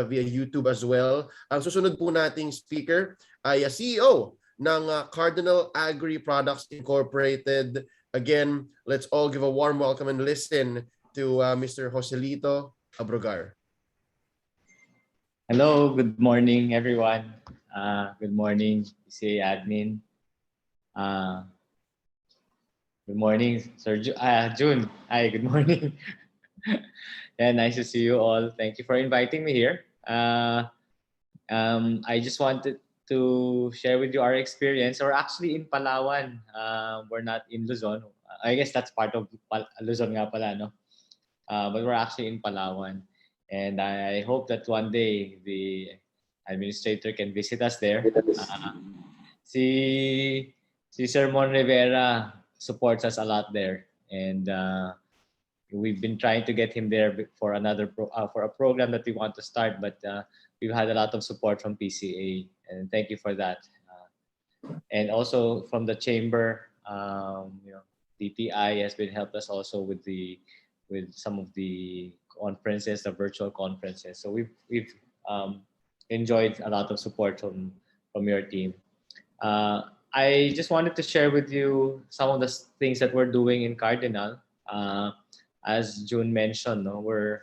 via YouTube as well. Ang susunod po nating speaker ay CEO ng Cardinal Agri Products Incorporated. Again, let's all give a warm welcome and listen to Mr. Joselito Abrogar. Hello, good morning everyone. Good morning, PCA admin. Good morning, Sir June. Hi, good morning. Yeah, nice to see you all. Thank you for inviting me here. I just wanted to share with you our experience. We're actually in Palawan. We're not in Luzon. I guess that's part of Luzon nga pala, no? But we're actually in Palawan. And I hope that one day the administrator can visit us there. Si Sir Mon Rivera supports us a lot there. And we've been trying to get him there for for a program that we want to start, but we've had a lot of support from PCA, and thank you for that. And also from the chamber, DTI has been helped us also with some of the conferences, the virtual conferences. So we've enjoyed a lot of support from your team. I just wanted to share with you some of the things that we're doing in Cardinal. As June mentioned, no, we're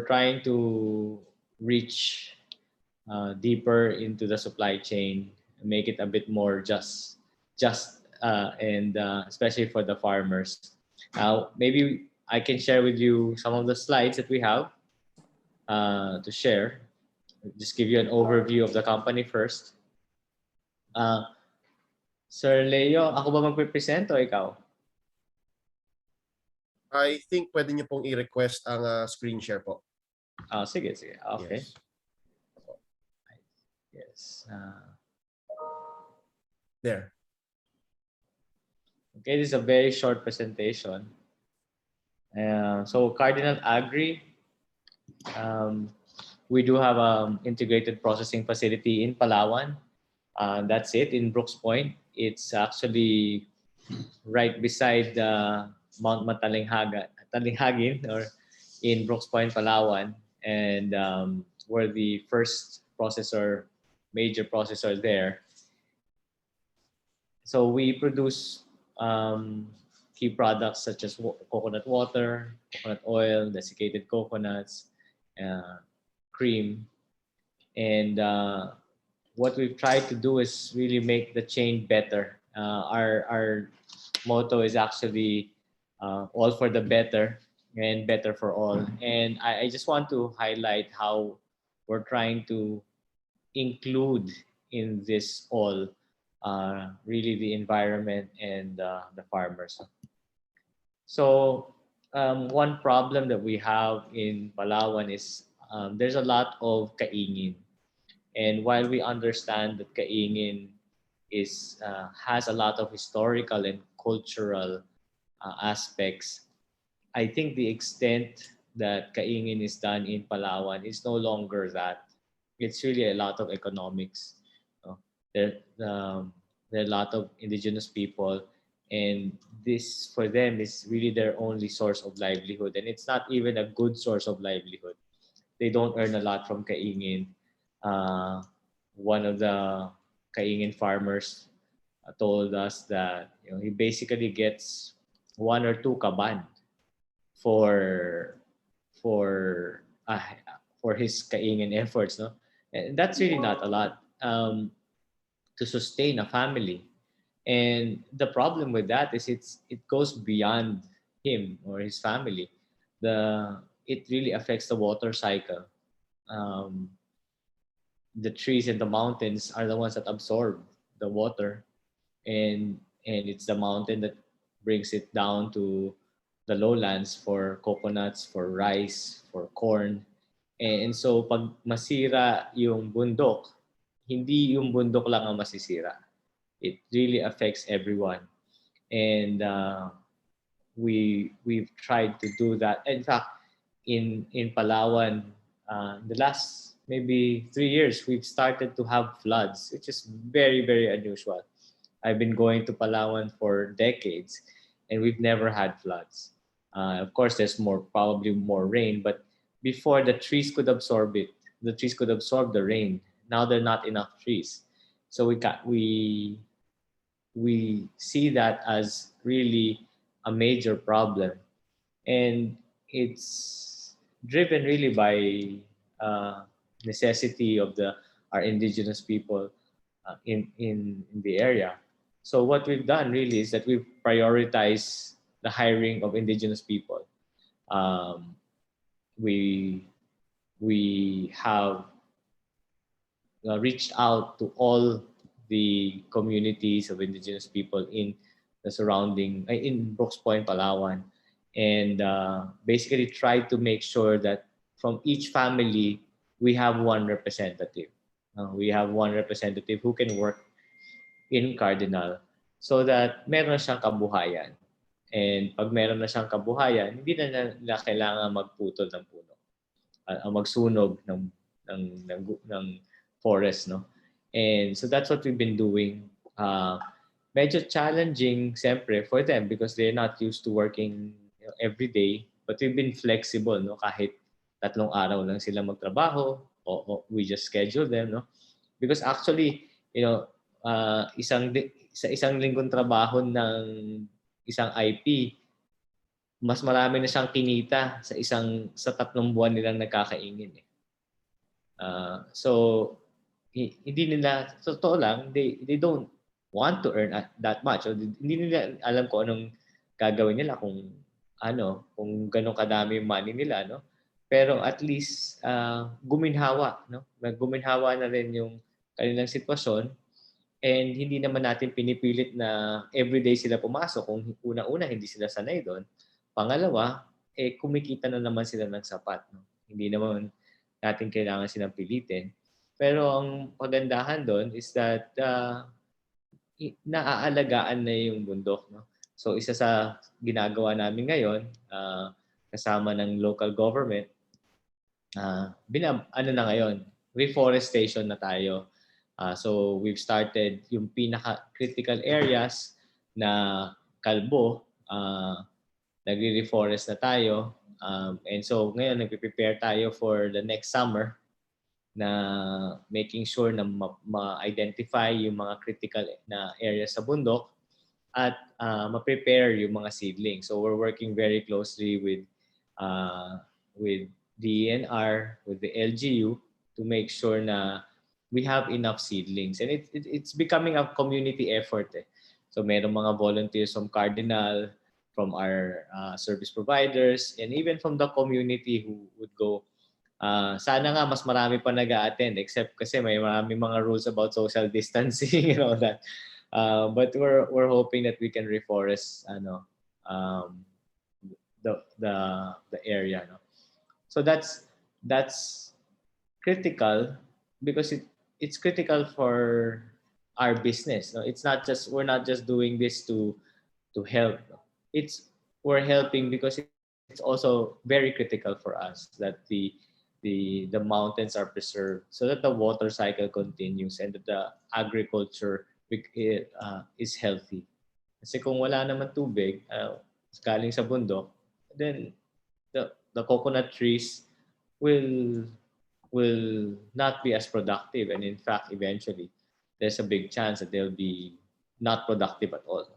trying to reach deeper into the supply chain, make it a bit more just, and especially for the farmers. Maybe I can share with you some of the slides that we have to share. Just give you an overview of the company first. Sir Leo, ako ba magpe-present o ikaw? I think pwede niyo pong i-request ang screen share po. Sige. Okay. Yes. There. Okay, this is a very short presentation. So Cardinal Agri, we do have an integrated processing facility in Palawan. That's it, in Brooks Point. It's actually right beside Mount Matalinghagan or in Brooks Point, Palawan, and we're the first major processor there. So we produce key products such as coconut water, coconut oil, desiccated coconuts, cream, and what we've tried to do is really make the chain better. Our motto is actually all for the better and better for all. And I just want to highlight how we're trying to include in this all really the environment and the farmers. So one problem that we have in Palawan is there's a lot of kaingin. And while we understand that kaingin has a lot of historical and cultural aspects, I think the extent that kaingin is done in Palawan is no longer that. It's really a lot of economics. There are a lot of indigenous people, and this for them is really their only source of livelihood, and it's not even a good source of livelihood. They don't earn a lot from kaingin. One of the kaingin farmers told us that he basically gets 1 or 2 kaban for his kaingin efforts, no, and that's really not a lot to sustain a family. And the problem with that is it goes beyond him or his family. It really affects the water cycle. The trees and the mountains are the ones that absorb the water, and it's the mountain that brings it down to the lowlands for coconuts, for rice, for corn. And so pag masira yung bundok, hindi yung bundok lang ang masisira. It really affects everyone. And we've tried to do that. In fact, in Palawan, the last maybe 3 years, we've started to have floods, which is very, very unusual. I've been going to Palawan for decades, and we've never had floods. Of course, there's probably more rain, but before, the trees could absorb it. the trees could absorb the rain. Now there are not enough trees, so we see that as really a major problem, and it's driven really by necessity of the our indigenous people in the area. So what we've done really is that we've prioritized the hiring of indigenous people. Um, we we have reached out to all the communities of indigenous people in the surrounding in Brooks Point, Palawan, and basically try to make sure that from each family we have one representative. We have one representative who can work in Cardinal so that meron siyang kabuhayan. And pag meron na siyang kabuhayan, hindi na nila kailangan magputol ng puno, magsunog ng forest, no? And so that's what we've been doing. Medyo challenging siyempre for them because they're not used to working, every day, but we've been flexible, no? Kahit 3 araw lang sila magtrabaho, o we just schedule them, no? Because actually, sa isang linggong trabaho ng isang IP, mas marami na siyang kinita sa 3 buwan nilang nagkakaingin, eh. So hindi nila, totoo lang, they don't want to earn that much, o hindi nila alam kung anong gagawin nila kung ganun kadami yung money nila, no? Pero at least guminhawa, no? Guminhawa na rin yung kanilang sitwasyon, and hindi naman natin pinipilit na everyday sila pumasok kung una-una hindi sila sanay doon. Pangalawa, kumikita na naman sila ng sapat, no? Hindi naman natin kailangan silang pilitin. Pero ang pagandahan doon is that naaalagaan na yung bundok, no? So isa sa ginagawa namin ngayon, kasama ng local government, reforestation na tayo. So we've started yung pinaka-critical areas na kalbo, nagre-reforest na tayo. And so ngayon nagpe-prepare tayo for the next summer na making sure na ma-identify yung mga critical na areas sa bundok at ma-prepare yung mga seedlings. So we're working very closely with DNR, with the LGU, to make sure na we have enough seedlings. And it's becoming a community effort, eh. So mayroong mga volunteers from Cardinal, from our service providers, and even from the community who would go. Sana nga mas marami pa nag-a-attend, except kasi may maraming mga rules about social distancing and all that. But we're hoping that we can reforest the area, no? So that's critical because it's critical for our business, no? We're not just doing this to help. We're helping because it's also very critical for us that the mountains are preserved so that the water cycle continues and that the agriculture is healthy. Kasi kung wala naman tubig galing sa bundok, then the coconut trees will not be as productive, and in fact eventually there's a big chance that they'll be not productive at all.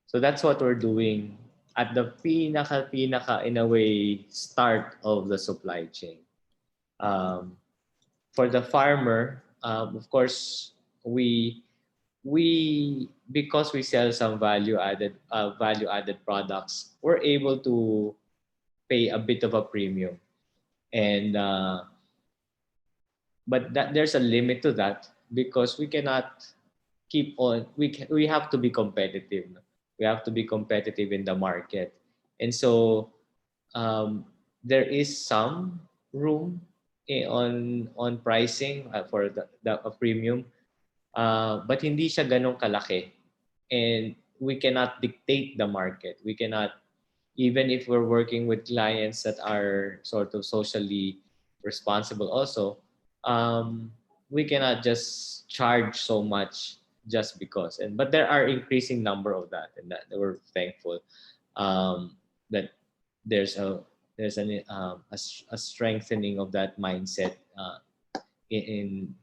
So that's what we're doing at the pinaka in a way start of the supply chain. For the farmer, of course, we because we sell some value added products, we're able to pay a bit of a premium, and but there's a limit to that because we cannot keep on. We have to be competitive. We have to be competitive in the market. And so there is some room on pricing for the premium, but hindi siya ganong kalaki. And we cannot dictate the market. We cannot, even if we're working with clients that are sort of socially responsible also, we cannot just charge so much just because. But there are increasing number of that, and that we're thankful that there's a strengthening of that mindset in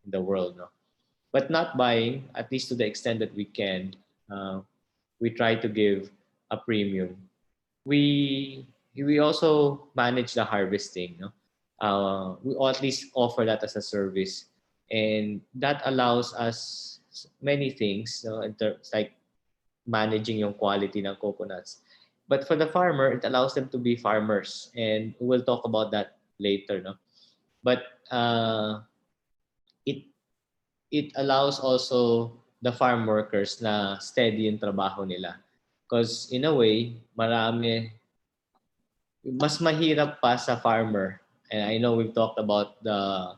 the world, no? But not buying, at least to the extent that we can. We try to give a premium. We also manage the harvesting, no? We at least offer that as a service, and that allows us many things, no? In terms like managing yung quality ng coconuts. But for the farmer, it allows them to be farmers, and we'll talk about that later, no? But it it allows also the farm workers na steady yung trabaho nila. Because in a way, mas mahirap pa sa farmer. And I know we've talked about the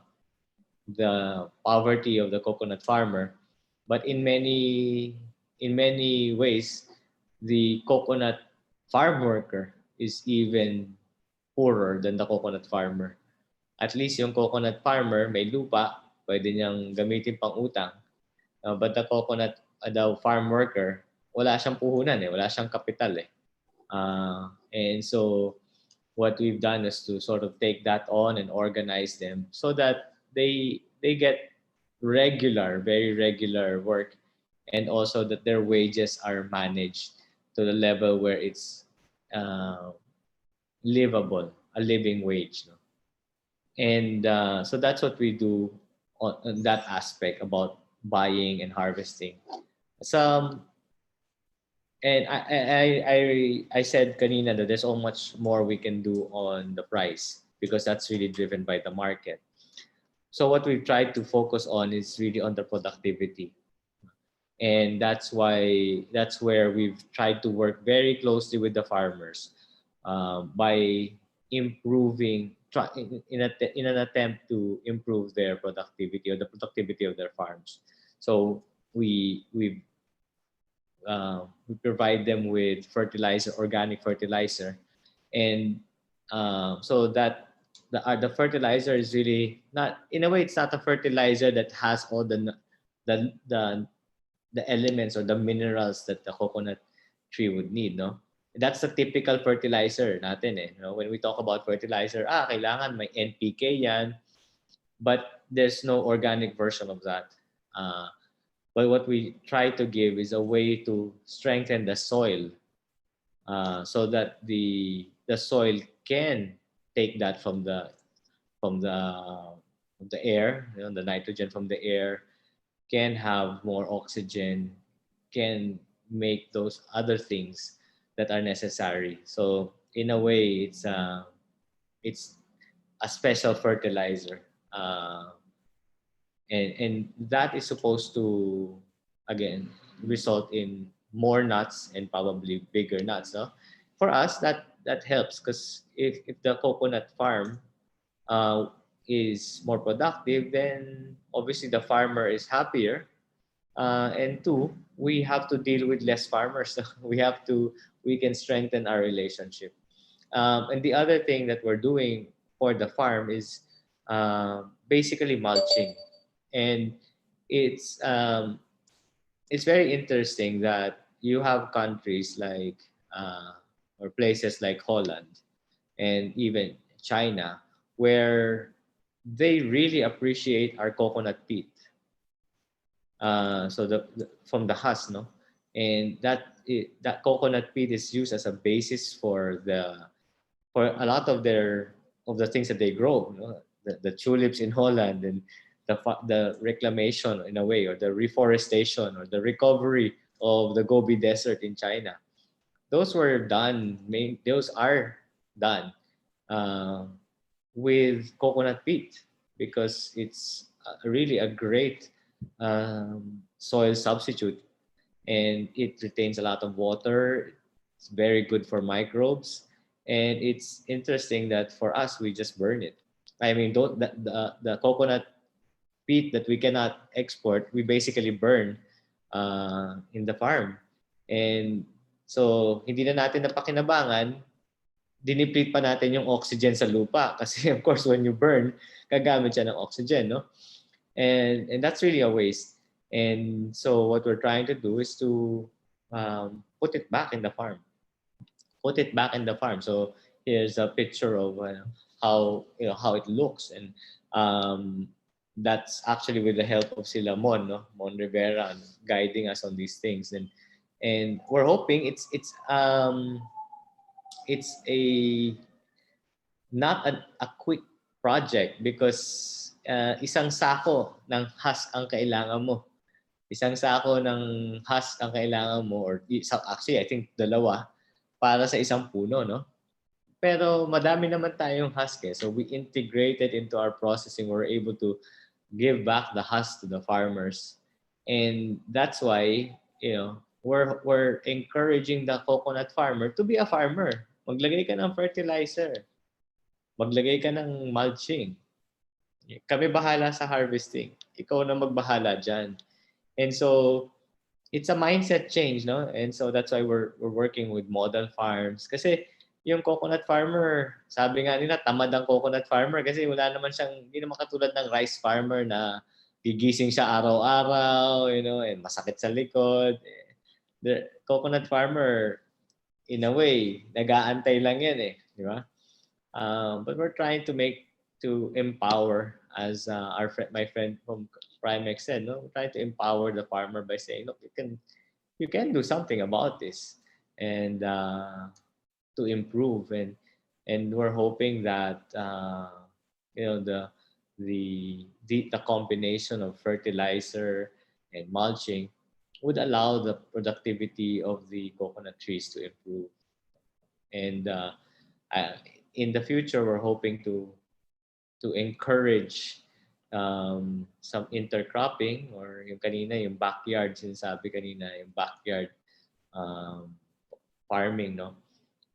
poverty of the coconut farmer, but in many ways, the coconut farm worker is even poorer than the coconut farmer. At least yung coconut farmer may lupa, pwede niyang gamitin pang utang. But the farm worker, wala siyang puhunan eh, wala siyang kapital eh. And so what we've done is to sort of take that on and organize them so that they get very regular work, and also that their wages are managed to the level where it's uh, livable, a living wage. No? And so that's what we do on that aspect about buying and harvesting. Some and I said kanina that there's so much more we can do on the price because that's really driven by the market. So what we've tried to focus on is really on the productivity. And that's where we've tried to work very closely with the farmers by improving in an attempt to improve their productivity or the productivity of their farms. So we provide them with fertilizer, organic fertilizer, and so that the fertilizer is really not, in a way, it's not a fertilizer that has all the the the elements or the minerals that the coconut tree would need, no? That's the typical fertilizer natin eh. You know, when we talk about fertilizer, kailangan may NPK yan, but there's no organic version of that. But what we try to give is a way to strengthen the soil so that the soil can take that from the from the air, you know, the nitrogen from the air, can have more oxygen, can make those other things that are necessary. So in a way, it's a special fertilizer, and that is supposed to again result in more nuts and probably bigger nuts. No? For us, that helps because if the coconut farm uh, is more productive, then obviously the farmer is happier. And two, we have to deal with less farmers. We can strengthen our relationship. And the other thing that we're doing for the farm is basically mulching, and it's um, it's very interesting that you have countries like or places like Holland and even China where they really appreciate our coconut peat. So from the husk, no, and that coconut peat is used as a basis for a lot of the things that they grow. You know? The tulips in Holland and the reclamation in a way, or the reforestation or the recovery of the Gobi Desert in China. Those were done. Those are done uh, with coconut peat because it's really a great soil substitute, and it retains a lot of water. It's very good for microbes, and it's interesting that for us we just burn it. I mean, don't the coconut peat that we cannot export, we basically burn in the farm, and so hindi na natin napakinabangan, diniplete pa natin yung oxygen sa lupa kasi of course when you burn, gagamit siya ng oxygen, no? And that's really a waste. And so what we're trying to do is to put it back in the farm. Put it back in the farm. So here's a picture of how it looks. And that's actually with the help of sila Mon, no? Mon Rivera, guiding us on these things. And we're hoping it's a not a quick project, because isang sako ng husk ang kailangan mo. Isang sako ng husk ang kailangan mo, or actually I think dalawa para sa isang puno, no? Pero madami naman tayong husk eh. So we integrated into our processing. We're able to give back the husk to the farmers. And that's why, we're encouraging the coconut farmer to be a farmer. Maglagay ka ng fertilizer. Maglagay ka ng mulching. Kami bahala sa harvesting. Ikaw na magbahala dyan. And so, it's a mindset change, no? And so that's why we're working with model farms. Kasi yung coconut farmer, sabi nga nila, tamad ang coconut farmer kasi wala naman siyang, hindi naman katulad ng rice farmer na gigising siya araw-araw, and masakit sa likod. The coconut farmer, in a way, nag-aantay lang yan eh, di ba? But we're trying to empower, as my friend from Primex said, no? We're trying to empower the farmer by saying, look, you can do something about this, and to improve, and we're hoping that the combination of fertilizer and mulching would allow the productivity of the coconut trees to improve. And in the future, we're hoping to encourage some intercropping, or yung kanina, yung backyard, sinasabi kanina, yung backyard farming, no?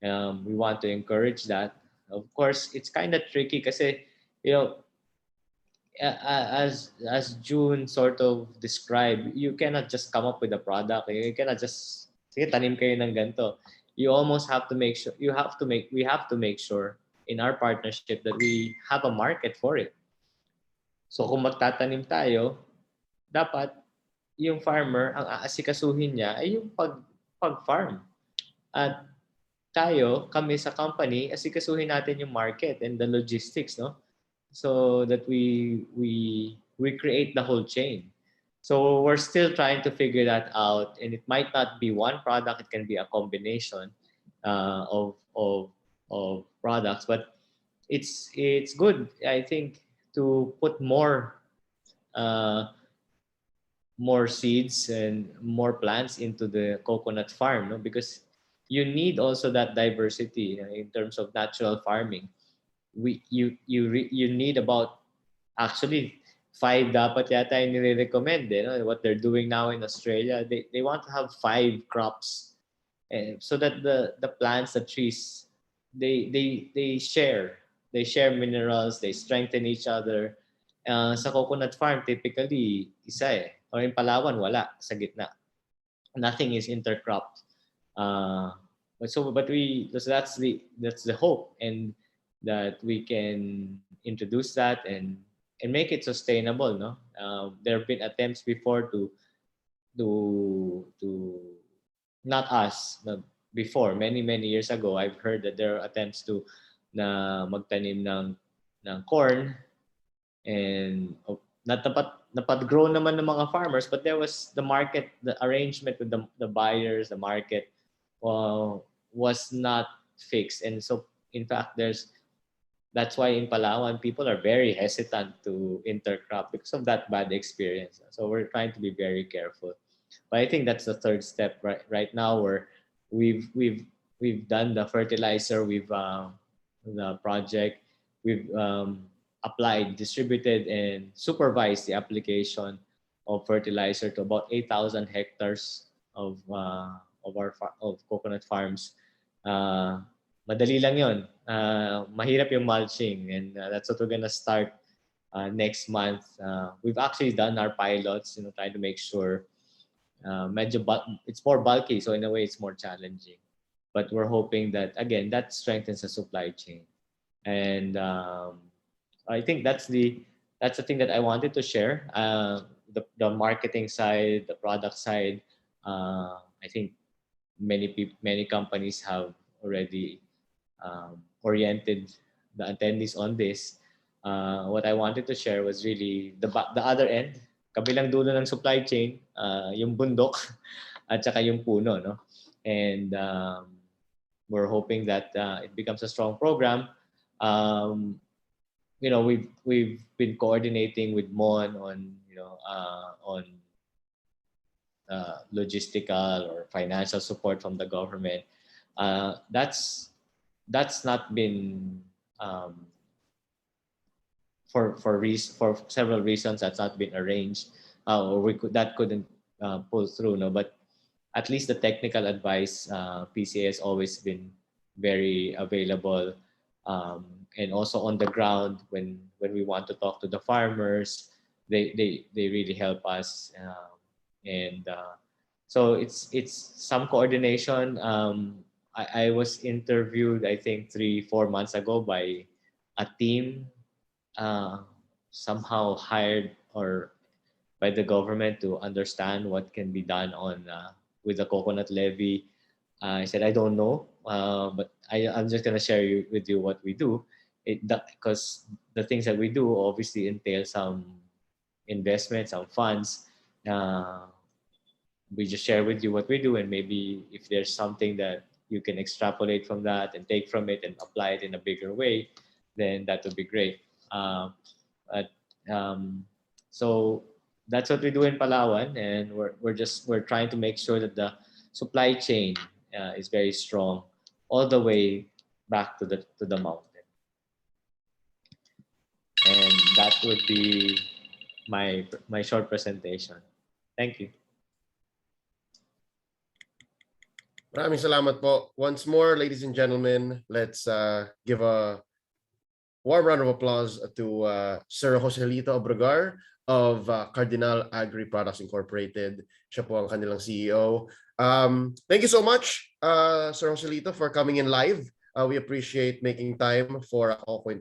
We want to encourage that. Of course, it's kind of tricky kasi, as June sort of described, you cannot just come up with a product. You cannot just, sige, tanim kayo ng ganito. You almost have to make sure, we have to make sure in our partnership that we have a market for it. So kung magtatanim tayo, dapat yung farmer, ang aasikasuhin niya ay yung pag-farm. At kami sa company, asikasuhin natin yung market and the logistics, no? So that we create the whole chain. So we're still trying to figure that out, and it might not be one product; it can be a combination of products. But it's good, I think, to put more seeds and more plants into the coconut farm, no? Because you need also that diversity in terms of natural farming. You need about, actually, 5 dapat yata yung nire-recommend, what they're doing now in Australia. They want to have 5 crops, so that the plants, the trees, they share minerals, they strengthen each other. Sa coconut farm, typically isa eh, or in Palawan wala, sa gitna nothing is intercropped. So that's the hope, and that we can introduce that and make it sustainable, no? There have been attempts before to not us, no, before, many years ago, I've heard that there are attempts to na magtanim ng corn, and napag-grow naman ng mga farmers, but there was the market, the arrangement with the buyers, the market was not fixed. And so in fact that's why in Palawan people are very hesitant to intercrop because of that bad experience. So we're trying to be very careful. But I think that's the third step right now, where we've done the fertilizer, we've the project, we've applied, distributed, and supervised the application of fertilizer to about 8,000 hectares of coconut farms. Madali lang yon. Mahirap yung mulching, and that's what we're gonna start next month. We've actually done our pilots, trying to make sure. It's more bulky, so in a way it's more challenging. But we're hoping that, again, that strengthens the supply chain. And I think that's the thing that I wanted to share. The marketing side, the product side. I think many companies have already oriented the attendees on this, what I wanted to share was really the other end, kabilang dulo ng supply chain, yung bundok at saka yung puno, no? And we're hoping that it becomes a strong program. We've been coordinating with MON on logistical or financial support from the government. That's not been for several reasons. That's not been arranged, or that couldn't pull through. No, but at least the technical advice, PCA has always been very available, and also on the ground when we want to talk to the farmers, they really help us, and so it's some coordination. I was interviewed, I think 3-4 months ago by a team somehow hired or by the government to understand what can be done on with the coconut levy. I said I don't know, but I'm just gonna share with you what we do. Because the things that we do obviously entail some investment, some funds. We just share with you what we do, and maybe if there's something that you can extrapolate from that and take from it and apply it in a bigger way, then that would be great. So that's what we do in Palawan, and we're trying to make sure that the supply chain is very strong all the way back to the mountain. And that would be my short presentation. Thank you. Maraming salamat po. Once more, ladies and gentlemen, let's give a warm round of applause to Sir Joselito Obregar of Cardinal Agri Products Incorporated. Siya po ang kanilang CEO. Thank you so much, Sir Joselito, for coming in live. We appreciate making time for Ako Kwentuhan.